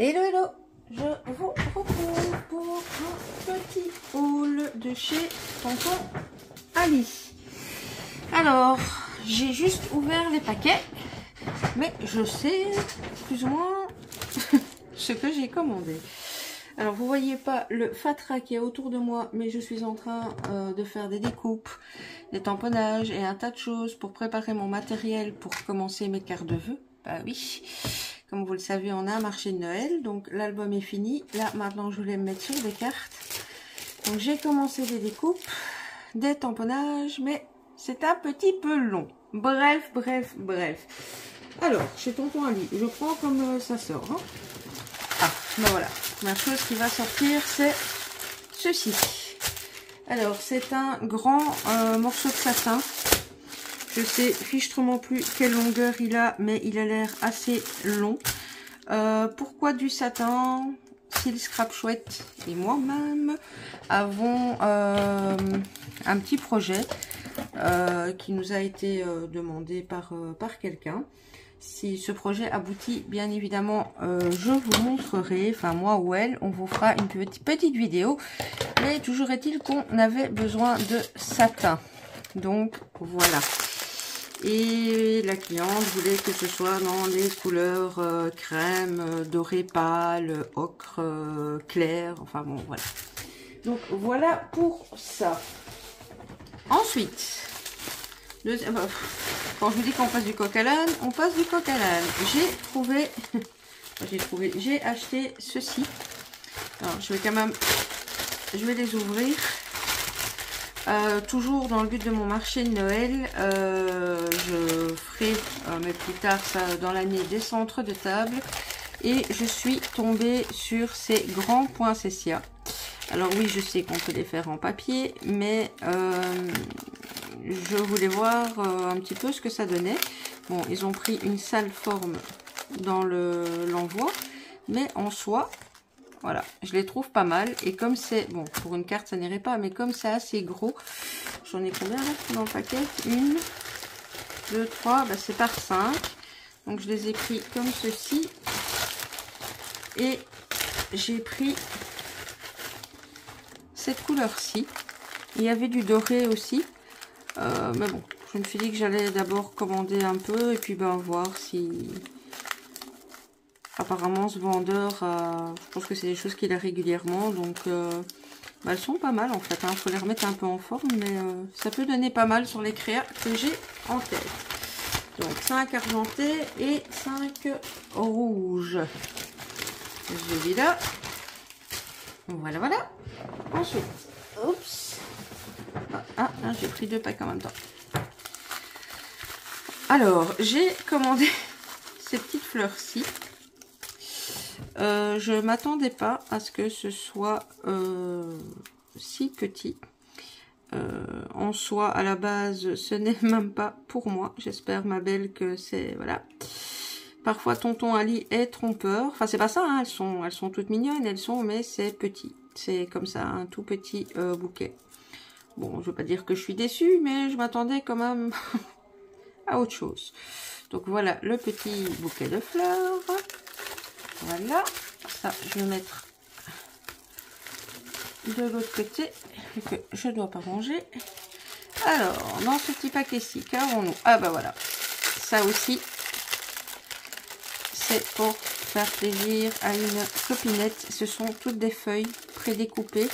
Hello, hello, je vous retrouve pour un petit haul de chez Tonton Ali. Alors, j'ai juste ouvert les paquets, mais je sais plus ou moins ce que j'ai commandé. Alors, vous voyez pas le fatras qui est autour de moi, mais je suis en train de faire des découpes, des tamponnages et un tas de choses pour préparer mon matériel pour commencer mes cartes de vœux. Bah oui, comme vous le savez, on a un marché de Noël, donc l'album est fini. Là, maintenant, je voulais me mettre sur des cartes. Donc, j'ai commencé des découpes, des tamponnages, mais c'est un petit peu long. Bref. Alors, chez Tonton Ali, je prends comme ça sort. Hein. Ah, ben voilà. La chose qui va sortir, c'est ceci. Alors, c'est un grand morceau de satin. Je sais fichtrement plus quelle longueur il a, mais il a l'air assez long. Pourquoi du satin? S'il scrap chouette et moi-même avons un petit projet qui nous a été demandé par quelqu'un. Si ce projet aboutit, bien évidemment, je vous montrerai, enfin moi ou elle, on vous fera une petite vidéo. Mais toujours est-il qu'on avait besoin de satin. Donc voilà. Et la cliente voulait que ce soit dans les couleurs crème, doré pâle, ocre, clair, enfin bon voilà. Donc voilà pour ça. Ensuite, quand je vous dis qu'on passe du coq à l'âne, on passe du coq à l'âne. J'ai acheté ceci. Alors je vais les ouvrir. Toujours dans le but de mon marché de Noël, je ferai, mais plus tard ça, dans l'année, des centres de table. Et je suis tombée sur ces grands poinsettias. Alors oui, je sais qu'on peut les faire en papier, mais je voulais voir un petit peu ce que ça donnait. Bon, ils ont pris une sale forme dans l'envoi, mais en soi, voilà, je les trouve pas mal. Et comme c'est, bon, pour une carte ça n'irait pas, mais comme c'est assez gros, j'en ai combien là dans le paquet? 1, 2, 3, bah c'est par 5. Donc je les ai pris comme ceci. Et j'ai pris cette couleur-ci. Il y avait du doré aussi. Mais bon, je me suis dit que j'allais d'abord commander un peu et puis ben voir si... Apparemment ce vendeur, je pense que c'est des choses qu'il a régulièrement, donc bah, elles sont pas mal en fait. Hein. Faut les remettre un peu en forme, mais ça peut donner pas mal sur les créas que j'ai en tête. Donc 5 argentés et 5 rouges. Celui-là. Voilà. Ensuite, oups. Ah, j'ai pris 2 packs en même temps. Alors, j'ai commandé ces petites fleurs-ci. Je m'attendais pas à ce que ce soit si petit. En soi, à la base, ce n'est même pas pour moi. J'espère, ma belle, que c'est... Voilà. Parfois, Tonton Ali est trompeur. Enfin, c'est pas ça, hein. Elles sont toutes mignonnes, mais c'est petit. C'est comme ça, un tout petit bouquet. Bon, je veux pas dire que je suis déçue, mais je m'attendais quand même à autre chose. Donc voilà, le petit bouquet de fleurs. Voilà, ça je vais mettre de l'autre côté, que je dois pas ranger. Alors, dans ce petit paquet-ci, qu'avons-nous? Ah bah voilà, ça aussi, c'est pour faire plaisir à une copinette. Ce sont toutes des feuilles prédécoupées,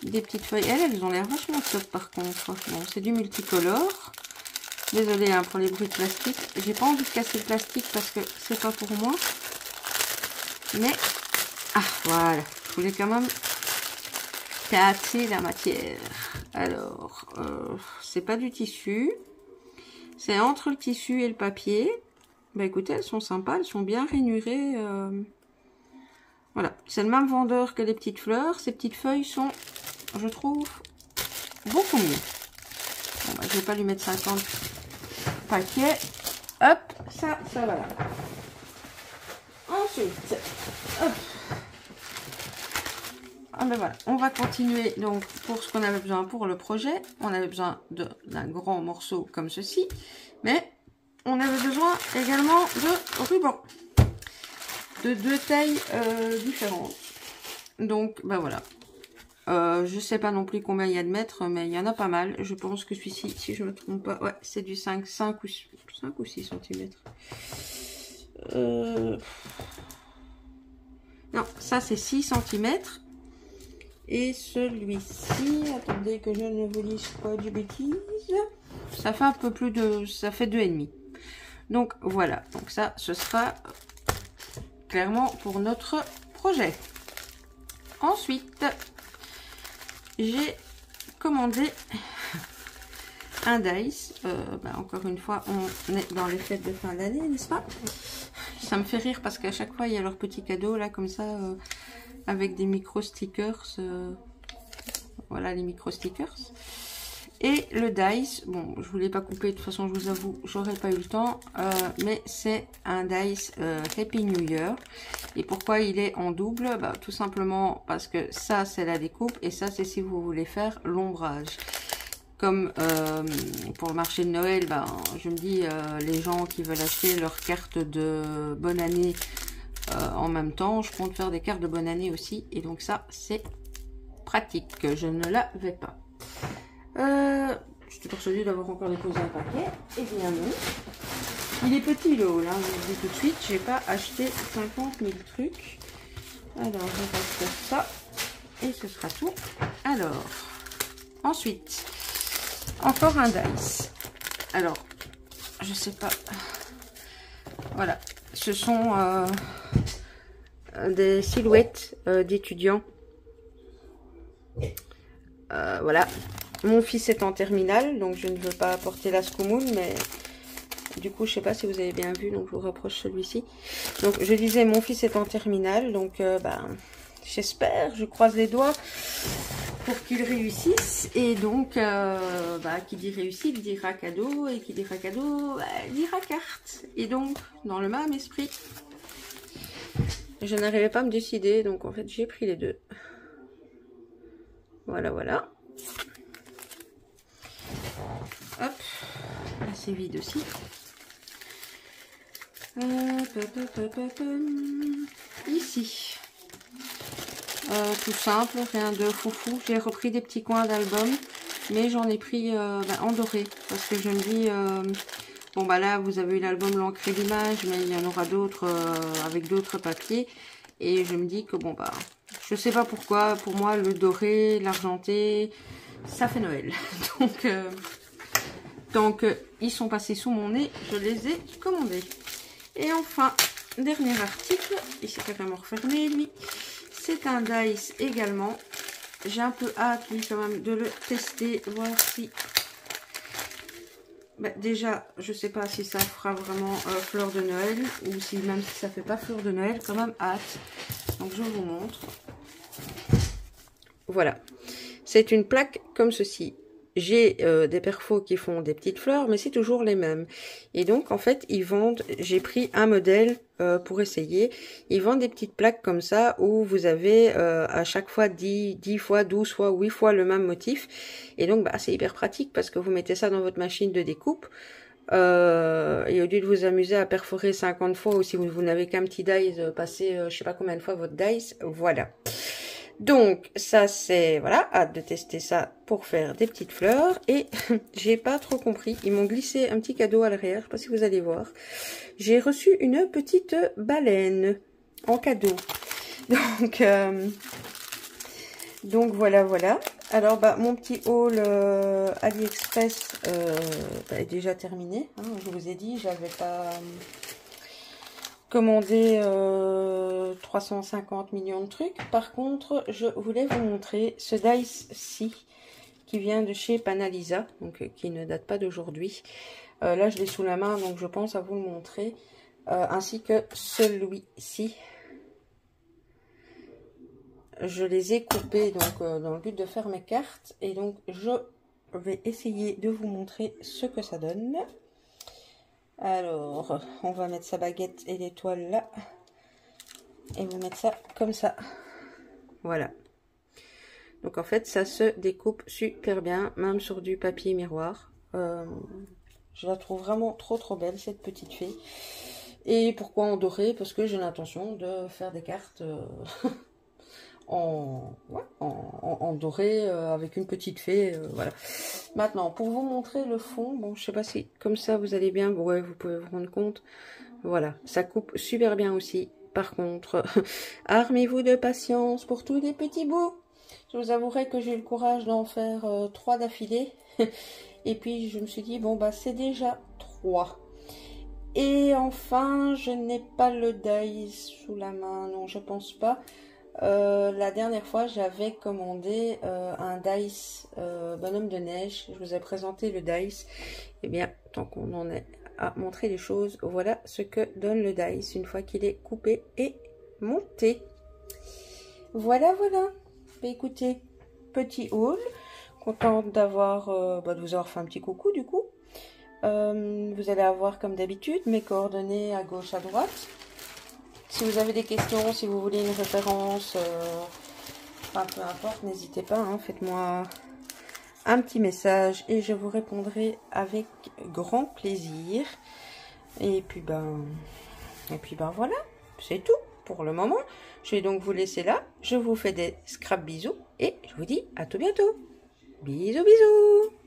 des petites feuilles. Elles ont l'air vachement top par contre. Bon, c'est du multicolore. Désolée hein, pour les bruits de plastique. J'ai pas envie de casser le plastique parce que c'est pas pour moi. Mais, ah voilà, je voulais quand même casser la matière. Alors, c'est pas du tissu. C'est entre le tissu et le papier. Bah écoutez, elles sont sympas, elles sont bien rainurées. Voilà, c'est le même vendeur que les petites fleurs. Ces petites feuilles sont, je trouve, beaucoup mieux. Bon, bah, je vais pas lui mettre 50 paquets. Hop, ça va là. Ensuite, hop. Ah ben voilà, on va continuer. Donc pour ce qu'on avait besoin pour le projet, on avait besoin d'un grand morceau comme ceci, mais on avait besoin également de ruban. de 2 tailles différentes. Donc, bah voilà. Je sais pas non plus combien il y a de mètres, mais il y en a pas mal. Je pense que celui-ci, si je me trompe pas, ouais, c'est du 5 ou 6 cm. Non, ça c'est 6 cm. Et celui-ci, attendez que je ne vous dise pas du bêtise, ça fait un peu plus de, ça fait 2,5. Donc voilà, donc ça, ce sera clairement pour notre projet. Ensuite, j'ai commandé un dice. Encore une fois, on est dans les fêtes de fin d'année, n'est-ce pas? Ça me fait rire parce qu'à chaque fois, il y a leurs petits cadeaux là, comme ça, avec des micro stickers. Voilà les micro stickers. Et le dice, bon, je voulais pas couper, de toute façon, je vous avoue, j'aurais pas eu le temps, mais c'est un dice Happy New Year. Et pourquoi il est en double? Bah, tout simplement parce que ça, c'est la découpe, et ça, c'est si vous voulez faire l'ombrage. Comme pour le marché de Noël, bah, je me dis, les gens qui veulent acheter leur carte de bonne année en même temps, je compte faire des cartes de bonne année aussi, et donc ça, c'est pratique. Je ne l'avais pas. Je suis persuadée d'avoir encore déposé un paquet. Eh bien non. Il est petit le haul, hein, je vous le dis tout de suite. J'ai pas acheté 50 000 trucs. Alors, je vais faire ça. Et ce sera tout. Alors, ensuite, encore un dice. Alors, je sais pas. Voilà. Ce sont des silhouettes d'étudiants. Voilà. Mon fils est en terminale, donc je ne veux pas apporter la Scoumoun, mais du coup, je sais pas si vous avez bien vu, donc je vous rapproche celui-ci. Donc, je disais, mon fils est en terminale, donc j'espère, je croise les doigts pour qu'il réussisse. Et donc, qui dit réussite, dira cadeau, et qui dira cadeau, dira carte. Et donc, dans le même esprit, je n'arrivais pas à me décider, donc en fait, j'ai pris les deux. Voilà, voilà. Hop, là c'est vide aussi. Ici, tout simple, rien de foufou. J'ai repris des petits coins d'album, mais j'en ai pris en doré parce que je me dis, bon bah là vous avez eu l'album l'encre et l'image, mais il y en aura d'autres avec d'autres papiers, et je me dis que bon bah, je sais pas pourquoi, pour moi le doré, l'argenté, ça fait Noël. Donc, ils sont passés sous mon nez, je les ai commandés. Et enfin, dernier article, il s'est carrément refermé, lui. C'est un dice également. J'ai un peu hâte, lui, quand même, de le tester, voir si... déjà, je sais pas si ça fera vraiment fleur de Noël, ou si même si ça fait pas fleur de Noël, quand même hâte. Donc, je vous montre. Voilà. C'est une plaque comme ceci. J'ai des perfos qui font des petites fleurs, mais c'est toujours les mêmes. Et donc, en fait, ils vendent... J'ai pris un modèle pour essayer. Ils vendent des petites plaques comme ça, où vous avez à chaque fois 10 fois, 12 fois, 8 fois le même motif. Et donc, c'est hyper pratique, parce que vous mettez ça dans votre machine de découpe. Et au lieu de vous amuser à perforer 50 fois, ou si vous n'avez qu'un petit dice, passer je sais pas combien de fois votre dice, voilà. Donc, ça c'est, voilà, hâte de tester ça pour faire des petites fleurs. Et j'ai pas trop compris, ils m'ont glissé un petit cadeau à l'arrière, je sais pas si vous allez voir. J'ai reçu une petite baleine en cadeau. Donc voilà, voilà. Alors, mon petit haul AliExpress est déjà terminé. Hein, je vous ai dit, j'avais pas... commandé 350 millions de trucs. Par contre, je voulais vous montrer ce dice-ci qui vient de chez Panalisa, donc qui ne date pas d'aujourd'hui. Là, je l'ai sous la main, donc je pense à vous le montrer. Ainsi que celui-ci. Je les ai coupés donc dans le but de faire mes cartes. Et donc, je vais essayer de vous montrer ce que ça donne. Alors, on va mettre sa baguette et l'étoile là. Et vous mettre ça comme ça. Voilà. Donc en fait, ça se découpe super bien, même sur du papier miroir. Je la trouve vraiment trop belle, cette petite fille. Et pourquoi en doré? Parce que j'ai l'intention de faire des cartes en doré avec une petite fée, voilà. Maintenant, pour vous montrer le fond, bon, je sais pas si comme ça vous allez bien, bon, ouais, vous pouvez vous rendre compte. Voilà, ça coupe super bien aussi. Par contre, armez-vous de patience pour tous les petits bouts. Je vous avouerai que j'ai eu le courage d'en faire 3 d'affilée. Et puis, je me suis dit, bon, bah, c'est déjà 3. Et enfin, je n'ai pas le dice sous la main. Non, je pense pas. La dernière fois, j'avais commandé un dice bonhomme de neige. Je vous ai présenté le dice. Eh bien, tant qu'on en est à montrer les choses, voilà ce que donne le dice une fois qu'il est coupé et monté. Voilà, voilà. Bah, écoutez, petit haul. Contente d'avoir de vous avoir fait un petit coucou du coup. Vous allez avoir comme d'habitude mes coordonnées à gauche, à droite. Si vous avez des questions, si vous voulez une référence, enfin peu importe, n'hésitez pas, hein, faites-moi un petit message et je vous répondrai avec grand plaisir. Et puis ben voilà, c'est tout pour le moment. Je vais donc vous laisser là. Je vous fais des scrap bisous et je vous dis à tout bientôt. Bisous bisous.